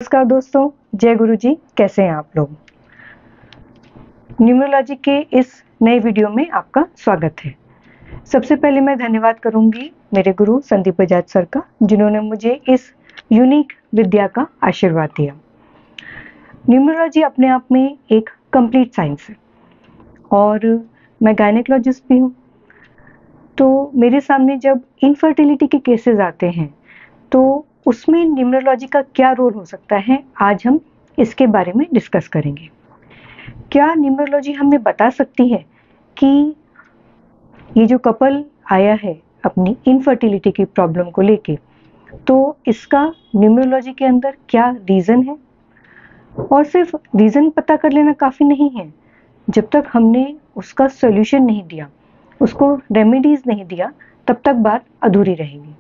नमस्कार दोस्तों, जय गुरु जी। कैसे हैं आप लोग? न्यूमरोलॉजी के इस नए वीडियो में आपका स्वागत है। सबसे पहले मैं धन्यवाद करूंगी मेरे गुरु संदीप बजाज सर का, जिन्होंने मुझे इस यूनिक विद्या का आशीर्वाद दिया। न्यूमरोलॉजी अपने आप में एक कंप्लीट साइंस है और मैं गायनेकोलॉजिस्ट भी हूँ। तो मेरे सामने जब इनफर्टिलिटी के केसेस आते हैं तो उसमें न्यूमरोलॉजी का क्या रोल हो सकता है, आज हम इसके बारे में डिस्कस करेंगे। क्या न्यूमरोलॉजी हमें बता सकती है कि ये जो कपल आया है अपनी इनफर्टिलिटी की प्रॉब्लम को लेके, तो इसका न्यूमरोलॉजी के अंदर क्या रीज़न है? और सिर्फ रीज़न पता कर लेना काफ़ी नहीं है। जब तक हमने उसका सॉल्यूशन नहीं दिया, उसको रेमेडीज नहीं दिया, तब तक बात अधूरी रहेगी।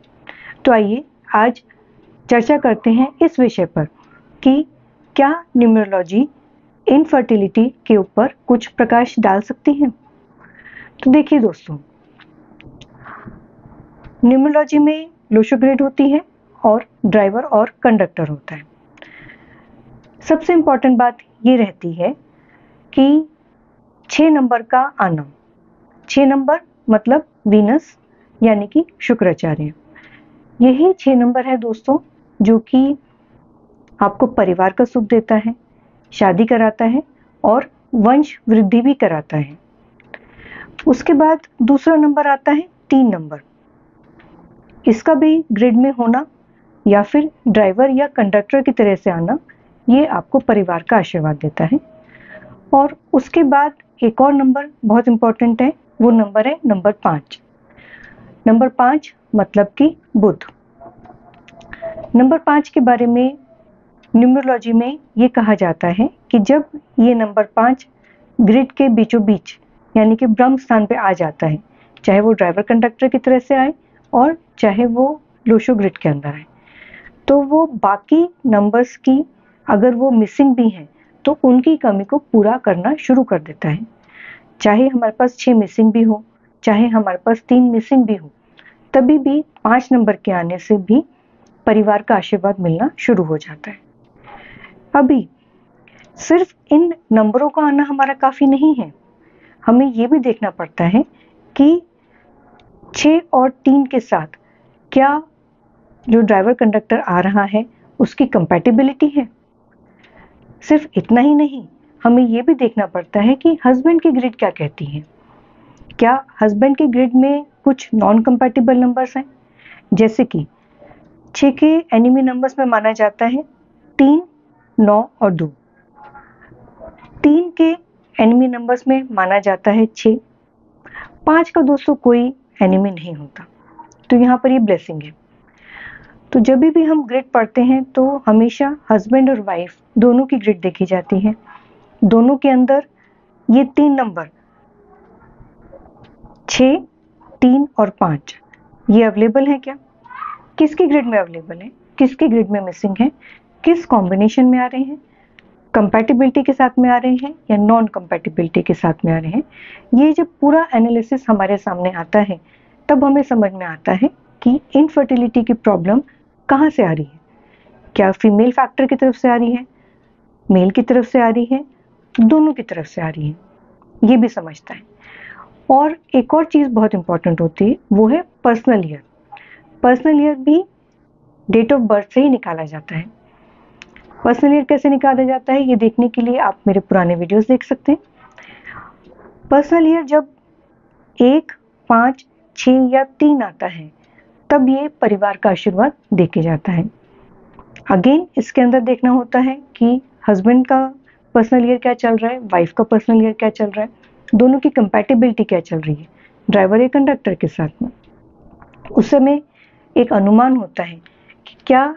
तो आइए आज चर्चा करते हैं इस विषय पर कि क्या न्यूमरोलॉजी इनफर्टिलिटी के ऊपर कुछ प्रकाश डाल सकती है। तो देखिए दोस्तों, न्यूमरोलॉजी में लोशो ग्रिड होती है और ड्राइवर और कंडक्टर होता है। सबसे इंपॉर्टेंट बात ये रहती है कि 6 नंबर का आना, 6 नंबर मतलब वीनस यानी कि शुक्राचार्य, यही 6 नंबर है दोस्तों जो कि आपको परिवार का सुख देता है, शादी कराता है और वंश वृद्धि भी कराता है। उसके बाद दूसरा नंबर आता है 3 नंबर। इसका भी ग्रिड में होना या फिर ड्राइवर या कंडक्टर की तरह से आना, ये आपको परिवार का आशीर्वाद देता है। और उसके बाद एक और नंबर बहुत इंपॉर्टेंट है, वो नंबर है नंबर 5। नंबर 5 मतलब कि बुध। नंबर 5 के बारे में न्यूमरोलॉजी में ये कहा जाता है कि जब ये नंबर 5 ग्रिड के बीचों बीच यानी कि ब्रह्म स्थान पे आ जाता है, चाहे वो ड्राइवर कंडक्टर की तरह से आए और चाहे वो लोशो ग्रिड के अंदर आए, तो वो बाकी नंबर्स की अगर वो मिसिंग भी हैं तो उनकी कमी को पूरा करना शुरू कर देता है। चाहे हमारे पास 6 मिसिंग भी हो, चाहे हमारे पास 3 मिसिंग भी हो, तभी भी 5 नंबर के आने से भी परिवार का आशीर्वाद मिलना शुरू हो जाता है। अभी सिर्फ इन नंबरों का आना हमारा काफी नहीं है, हमें ये भी देखना पड़ता है कि 6 और 3 के साथ क्या जो ड्राइवर कंडक्टर आ रहा है उसकी कंपैटिबिलिटी है। सिर्फ इतना ही नहीं, हमें ये भी देखना पड़ता है कि हस्बैंड की ग्रिड क्या कहती है। क्या हस्बैंड की ग्रिड में कुछ नॉन कंपैटिबल नंबर्स हैं, जैसे कि 6 के एनिमी नंबर्स में माना जाता है 3, 9 और 2। 3 के एनिमी नंबर्स में माना जाता है 6। 5 का दोस्तों कोई एनिमी नहीं होता, तो यहाँ पर ये ब्लेसिंग है। तो जब भी हम ग्रिड पढ़ते हैं तो हमेशा हस्बैंड और वाइफ दोनों की ग्रिड देखी जाती है। दोनों के अंदर ये 3 नंबर 6, 3 और 5 ये अवेलेबल है क्या? किसकी ग्रिड में अवेलेबल है, किसकी ग्रिड में मिसिंग है, किस कॉम्बिनेशन में आ रहे हैं, कंपैटिबिलिटी के साथ में आ रहे हैं या नॉन कंपैटिबिलिटी के साथ में आ रहे हैं। ये जब पूरा एनालिसिस हमारे सामने आता है तब हमें समझ में आता है कि इनफर्टिलिटी की प्रॉब्लम कहाँ से आ रही है। क्या फीमेल फैक्टर की तरफ से आ रही है, मेल की तरफ से आ रही है, दोनों की तरफ से आ रही है, ये भी समझता है। और एक और चीज़ बहुत इंपॉर्टेंट होती है, वो है पर्सनल ईयर। पर्सनल ईयर भी डेट ऑफ बर्थ से ही निकाला जाता है। पर्सनल ईयर कैसे निकाला जाता है ये देखने के लिए आप मेरे पुराने वीडियोस देख सकते हैं। पर्सनल ईयर जब 1, 5, 6 या 3 आता है तब ये परिवार का आशीर्वाद देके जाता है। अगेन इसके अंदर देखना होता है कि हस्बैंड का पर्सनल ईयर क्या चल रहा है, वाइफ का पर्सनल ईयर क्या चल रहा है, दोनों की कंपैटिबिलिटी क्या चल रही है ड्राइवर या कंडक्टर के साथ में। उस समय एक अनुमान होता है कि क्या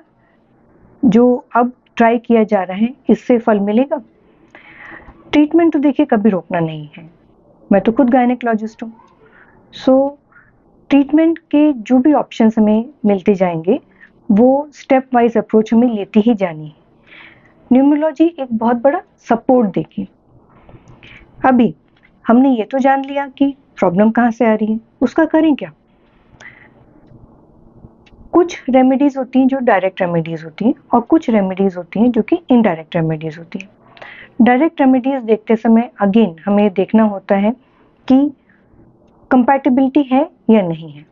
जो अब ट्राई किया जा रहा है इससे फल मिलेगा। ट्रीटमेंट तो देखिए कभी रोकना नहीं है, मैं तो खुद गायनेकोलॉजिस्ट हूँ। सो ट्रीटमेंट के जो भी ऑप्शंस हमें मिलते जाएंगे वो स्टेप वाइज अप्रोच हमें लेती ही जानी है। न्यूमरोलॉजी एक बहुत बड़ा सपोर्ट देगी। अभी हमने ये तो जान लिया कि प्रॉब्लम कहाँ से आ रही है, उसका करें क्या। कुछ रेमेडीज होती हैं जो डायरेक्ट रेमेडीज होती हैं और कुछ रेमेडीज होती हैं जो कि इनडायरेक्ट रेमेडीज होती हैं। डायरेक्ट रेमेडीज देखते समय अगेन हमें देखना होता है कि कंपैटिबिलिटी है या नहीं है।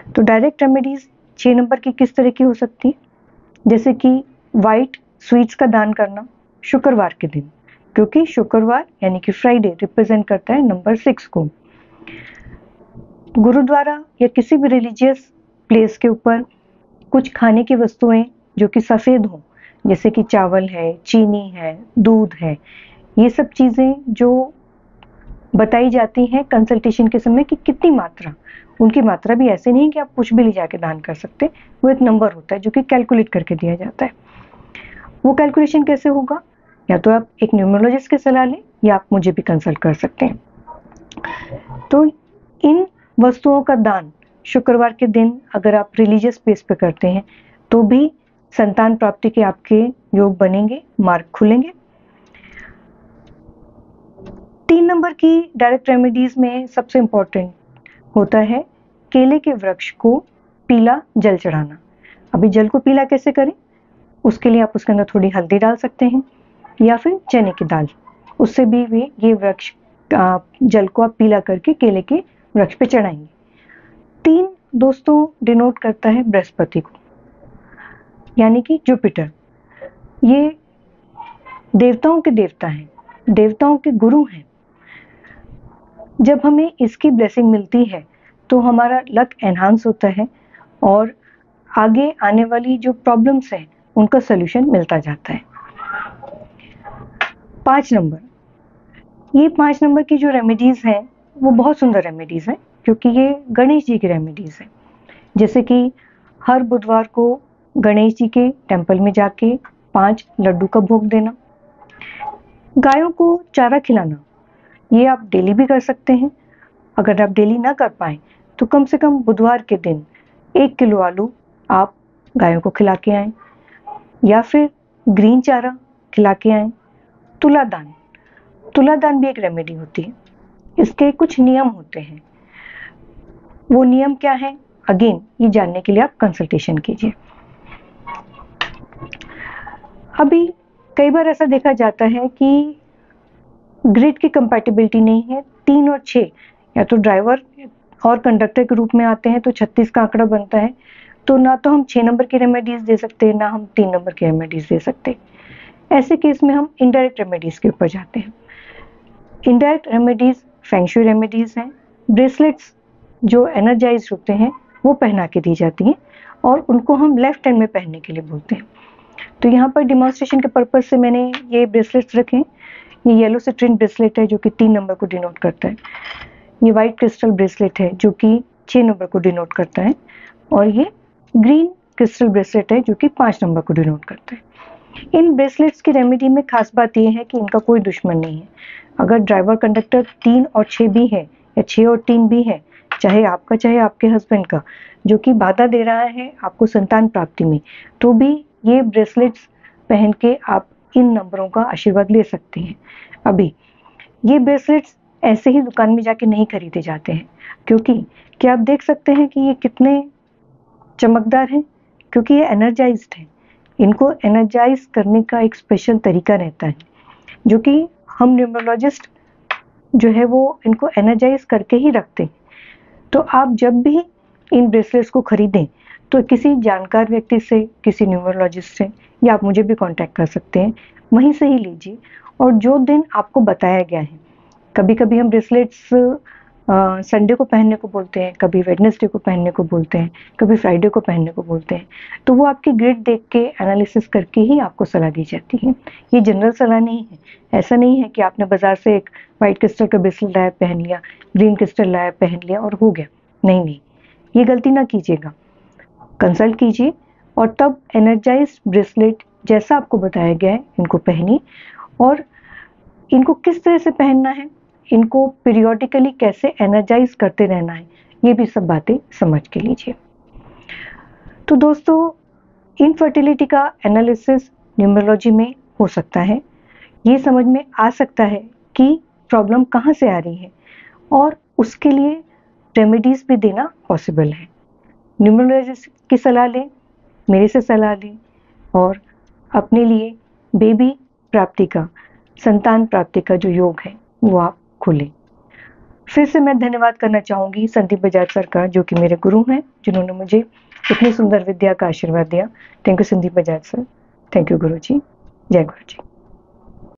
तो डायरेक्ट रेमेडीज 6 नंबर की किस तरह की हो सकती है, जैसे कि वाइट स्वीट्स का दान करना शुक्रवार के दिन, क्योंकि शुक्रवार यानी कि फ्राइडे रिप्रेजेंट करता है नंबर 6 को। गुरुद्वारा या किसी भी रिलीजियस प्लेस के ऊपर कुछ खाने की वस्तुएं जो कि सफ़ेद हों, जैसे कि चावल है, चीनी है, दूध है, ये सब चीज़ें जो बताई जाती हैं कंसल्टेशन के समय कि कितनी मात्रा, उनकी मात्रा भी ऐसे नहीं कि आप कुछ भी ले जाके दान कर सकते, वो एक नंबर होता है जो कि कैलकुलेट करके दिया जाता है। वो कैलकुलेशन कैसे होगा, या तो आप एक न्यूमरोलॉजिस्ट की सलाह लें या आप मुझे भी कंसल्ट कर सकते हैं। तो इन वस्तुओं का दान शुक्रवार के दिन अगर आप रिलीजियस प्लेस पे करते हैं तो भी संतान प्राप्ति के आपके योग बनेंगे, मार्ग खुलेंगे। 3 नंबर की डायरेक्ट रेमेडीज में सबसे इंपॉर्टेंट होता है केले के वृक्ष को पीला जल चढ़ाना। अभी जल को पीला कैसे करें, उसके लिए आप उसके अंदर थोड़ी हल्दी डाल सकते हैं या फिर चने की दाल, उससे भी वे ये वृक्ष जल को आप पीला करके केले के वृक्ष पे चढ़ाएंगे। 3 दोस्तों डिनोट करता है बृहस्पति को, यानी कि जुपिटर। ये देवताओं के देवता हैं, देवताओं के गुरु हैं। जब हमें इसकी ब्लेसिंग मिलती है तो हमारा लक एनहांस होता है और आगे आने वाली जो प्रॉब्लम्स हैं उनका सलूशन मिलता जाता है। 5 नंबर, ये 5 नंबर की जो रेमेडीज हैं वो बहुत सुंदर रेमेडीज हैं, क्योंकि ये गणेश जी की रेमेडीज हैं। जैसे कि हर बुधवार को गणेश जी के टेम्पल में जाके 5 लड्डू का भोग देना, गायों को चारा खिलाना, ये आप डेली भी कर सकते हैं। अगर आप डेली ना कर पाए तो कम से कम बुधवार के दिन 1 किलो आलू आप गायों को खिला के आएं, या फिर ग्रीन चारा खिला के आएं। तुलादान, तुलादान भी एक रेमेडी होती है, इसके कुछ नियम होते हैं। वो नियम क्या है, अगेन ये जानने के लिए आप कंसल्टेशन कीजिए। अभी कई बार ऐसा देखा जाता है कि ग्रिड की कंपैटिबिलिटी नहीं है, 3 और 6 या तो ड्राइवर और कंडक्टर के रूप में आते हैं तो 36 का आंकड़ा बनता है। तो ना तो हम 6 नंबर की रेमेडीज दे सकते, ना हम 3 नंबर की रेमेडीज दे सकते। ऐसे केस में हम इनडायरेक्ट रेमेडीज के ऊपर जाते हैं। इनडायरेक्ट रेमेडीज फेंगशुई रेमेडीज हैं। ब्रेसलेट्स जो एनर्जाइज होते हैं वो पहना के दी जाती हैं और उनको हम लेफ्ट हैंड में पहनने के लिए बोलते हैं। तो यहाँ पर डिमॉन्स्ट्रेशन के पर्पज से मैंने ये ब्रेसलेट्स रखे हैं। ये येलो सिट्रिन ब्रेसलेट है जो कि 3 नंबर को डिनोट करता है। ये वाइट क्रिस्टल ब्रेसलेट है जो कि 6 नंबर को डिनोट करता है, और ये ग्रीन क्रिस्टल ब्रेसलेट है जो कि 5 नंबर को डिनोट करता है। इन ब्रेसलेट्स की रेमेडी में खास बात यह है कि इनका कोई दुश्मन नहीं है। अगर ड्राइवर कंडक्टर 3 और 6 भी है या 6 और 3 भी है, चाहे आपका चाहे आपके हस्बैंड का, जो कि बाधा दे रहा है आपको संतान प्राप्ति में, तो भी ये ब्रेसलेट्स पहन के आप इन नंबरों का आशीर्वाद ले सकते हैं। अभी ये ब्रेसलेट्स ऐसे ही दुकान में जाके नहीं खरीदे जाते हैं, क्योंकि क्या आप देख सकते हैं कि ये कितने चमकदार हैं, क्योंकि ये एनर्जाइज्ड है। इनको एनर्जाइज करने का एक स्पेशल तरीका रहता है, जो कि हम न्यूमरोलॉजिस्ट जो है वो इनको एनर्जाइज करके ही रखते हैं। तो आप जब भी इन ब्रेसलेट्स को खरीदें तो किसी जानकार व्यक्ति से, किसी न्यूमरोलॉजिस्ट से, या आप मुझे भी कांटेक्ट कर सकते हैं, वहीं से ही लीजिए। और जो दिन आपको बताया गया है, कभी कभी हम ब्रेसलेट्स संडे को पहनने को बोलते हैं, कभी वेडनेसडे को पहनने को बोलते हैं, कभी फ्राइडे को पहनने को बोलते हैं, तो वो आपकी ग्रिड देख के एनालिसिस करके ही आपको सलाह दी जाती है। ये जनरल सलाह नहीं है। ऐसा नहीं है कि आपने बाजार से एक वाइट क्रिस्टल का ब्रेसलेट लाया पहन लिया, ग्रीन क्रिस्टल लाया पहन लिया और हो गया। नहीं नहीं, ये गलती ना कीजिएगा। कंसल्ट कीजिए और तब एनर्जाइज ब्रेसलेट जैसा आपको बताया गया है इनको पहनिए। और इनको किस तरह से पहनना है, इनको पीरियोडिकली कैसे एनर्जाइज करते रहना है, ये भी सब बातें समझ के लीजिए। तो दोस्तों, इनफर्टिलिटी का एनालिसिस न्यूमरोलॉजी में हो सकता है। ये समझ में आ सकता है कि प्रॉब्लम कहाँ से आ रही है और उसके लिए रेमेडीज भी देना पॉसिबल है। न्यूमरोलॉजिस्ट आपकी सलाह लें, मेरे से सलाह लें और अपने लिए बेबी प्राप्ति का, संतान प्राप्ति का जो योग है वो आप खोलें। फिर से मैं धन्यवाद करना चाहूँगी संदीप बजाज सर का, जो कि मेरे गुरु हैं, जिन्होंने मुझे इतनी सुंदर विद्या का आशीर्वाद दिया। Thank you Sandeep Bajaj sir. Thank you गुरु जी। जय गुरु जी।